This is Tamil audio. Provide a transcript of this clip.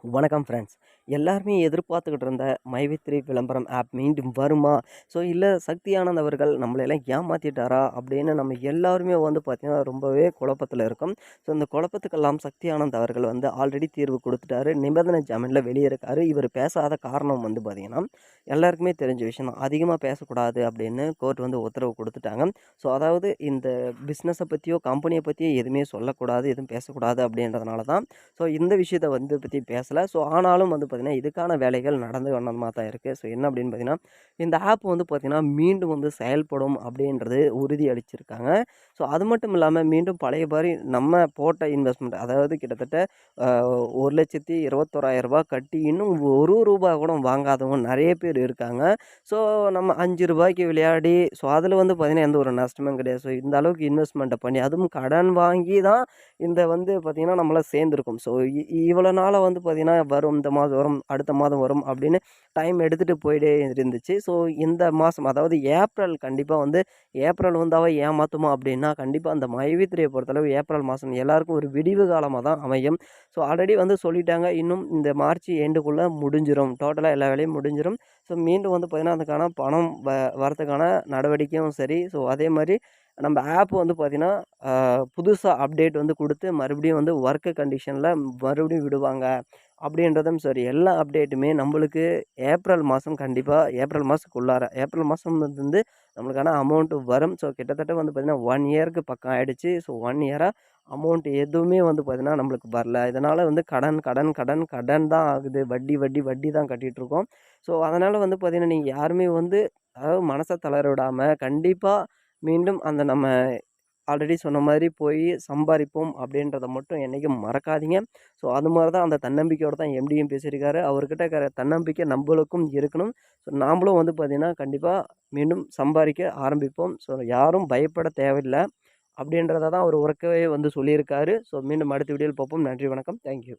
வணக்கம் ஃப்ரெண்ட்ஸ். எல்லாருமே எதிர்பார்த்துக்கிட்டு இருந்த மைவித்ரி விளம்பரம் ஆப் மீண்டும் வருமா? ஸோ இல்ல சக்தி ஆனந்த் அவர்கள் நம்மளையெல்லாம் ஏமாத்திட்டாரா? அப்படின்னு நம்ம எல்லாருமே வந்து பார்த்தீங்கன்னா, ரொம்பவே குழப்பத்தில இருக்கோம். ஸோ இந்த குழப்பத்துக்கெல்லாம் சக்தி ஆனந்த் அவர்கள் வந்து ஆல்ரெடி தீர்வு குடுத்துட்டாரு. நிபந்தனை ஜாமீன்ல வெளிய இருக்காரு. இவரு பேசாத காரணம் வந்து பார்த்தீங்கன்னா, எல்லாருக்குமே தெரிஞ்ச விஷயம் தான். அதிகமா பேசக்கூடாது அப்படின்னு கோர்ட் வந்து உத்தரவு குடுத்துட்டாங்க. ஸோ அதாவது இந்த பிசினஸ பத்தியோ, கம்பெனிய பத்தியோ எதுவுமே சொல்லக்கூடாது, எதுவும் பேசக்கூடாது அப்படின்றதுனால தான் ஸோ இந்த விஷயத்த வந்து பத்தி பேசல. ஸோ ஆனாலும் வந்து பார்த்தீங்கன்னா, இதுக்கான வேலைகள் நடந்து வண்ணமா தான் இருக்கு. ஸோ என்ன அப்படின்னு பார்த்தீங்கன்னா, இந்த ஆப் வந்து பார்த்தீங்கன்னா, மீண்டும் வந்து செயல்படும் அப்படின்றது உறுதி அளிச்சிருக்காங்க. ஸோ அது மட்டும் இல்லாம மீண்டும் பழைய மாரி நம்ம போட்ட இன்வெஸ்ட்மென்ட் அதாவது கிட்டத்தட்ட அ ரூ. 1,21,000 கட்டி இன்னும் ரூ. 1 கூட வாங்காதவங்க நெறைய பேர் இருக்காங்க. ஸோ நம்ம ரூ. 5க்கு விளையாடி ஸோ அதில வந்து பார்த்தீங்கன்னா, எந்த ஒரு நஷ்டமும் கிடையாது. ஸோ இந்த அளவுக்கு இன்வெஸ்ட்மென்ட்ட பண்ணி அதுவும் கடன் வாங்கி தான் இந்த வந்து பார்த்தீங்கன்னா, நம்மலாம் சேர்ந்துருக்கோம். ஸோ இவ்வளோ நாளா வந்து பார்த்தீங்கன்னா, வரும் இந்த மாதம் வரும், அடுத்த மாதம் வரும் அப்படின்னு டைம் எடுத்துட்டு போயிட்டே இருந்துச்சு. ஸோ இந்த மாசம் அதாவது ஏப்ரல் கண்டிப்பா வந்து ஏப்ரல் வந்தாவா ஏமாத்துமா அப்படின்னா, கண்டிப்பா அந்த மைவித்திரியை பொறுத்தளவு ஏப்ரல் மாசம் எல்லாருக்கும் ஒரு விடிவு காலமா தான் அமையும். ஸோ ஆல்ரெடி வந்து சொல்லிட்டாங்க, இன்னும் இந்த மார்ச் எண்டுக்குள்ள முடிஞ்சிரும். டோட்டலா எல்லா வேலையும் முடிஞ்சிரும். ஸோ மீண்டும் வந்து பார்த்தீங்கன்னா, அதுக்கான பணம் வரதுக்கான நடவடிக்கையும் சரி, ஸோ அதே மாரி நம்ம ஆப் வந்து பார்த்தீங்கன்னா, புதுசா அப்டேட் வந்து குடுத்து மறுபடியும் வந்து வொர்க் கண்டிஷன்ல மறுபடியும் விடுவாங்க. அப்படின்றதும் சரி, எல்லா அப்டேட்டுமே நம்பளுக்கு ஏப்ரல் மாசம் கண்டிப்பா ஏப்ரல் மாசத்துக்குள்ளார ஏப்ரல் மாசம் வந்து நம்மளுக்கான அமௌண்ட் வரும். ஸோ கிட்டத்தட்ட வந்து பார்த்தீங்கன்னா, 1 இயர்க்கு பக்கம் ஆயிடுச்சு. ஸோ 1 இயரா அமௌண்ட் எதுவுமே வந்து பார்த்தீங்கன்னா, நம்மளுக்கு வரல. இதனால வந்து கடன், கடன், கடன், கடன் தான் ஆகுது. வட்டி, வட்டி, வட்டி தான் கட்டிட்டுருக்கோம். ஸோ அதனால வந்து பார்த்தீங்கன்னா, நீங்க யாருமே வந்து அதாவது மனச தளர விடாம கண்டிப்பா மீண்டும் அந்த நம்ம ஆல்ரெடி சொன்ன மாதிரி போய் சம்பாரிப்போம் அப்படின்றத மட்டும் என்னைக்கும் மறக்காதீங்க. ஸோ அது மாரி தான் அந்த தன்னம்பிக்கையோட தான் எம்டியும் பேசியிருக்காரு. அவர்கிட்ட இருக்கிற தன்னம்பிக்கை நம்பளுக்கும் இருக்கணும். ஸோ நாமளும் வந்து பார்த்தீங்கன்னா, கண்டிப்பா மீண்டும் சம்பாரிக்க ஆரம்பிப்போம். ஸோ யாரும் பயப்பட தேவையில்ல. அப்படின்றத தான் அவர் உரக்கவே வந்து சொல்லியிருக்காரு. ஸோ மீண்டும் அடுத்த வீடியோல பார்ப்போம். நன்றி, வணக்கம். Thank you.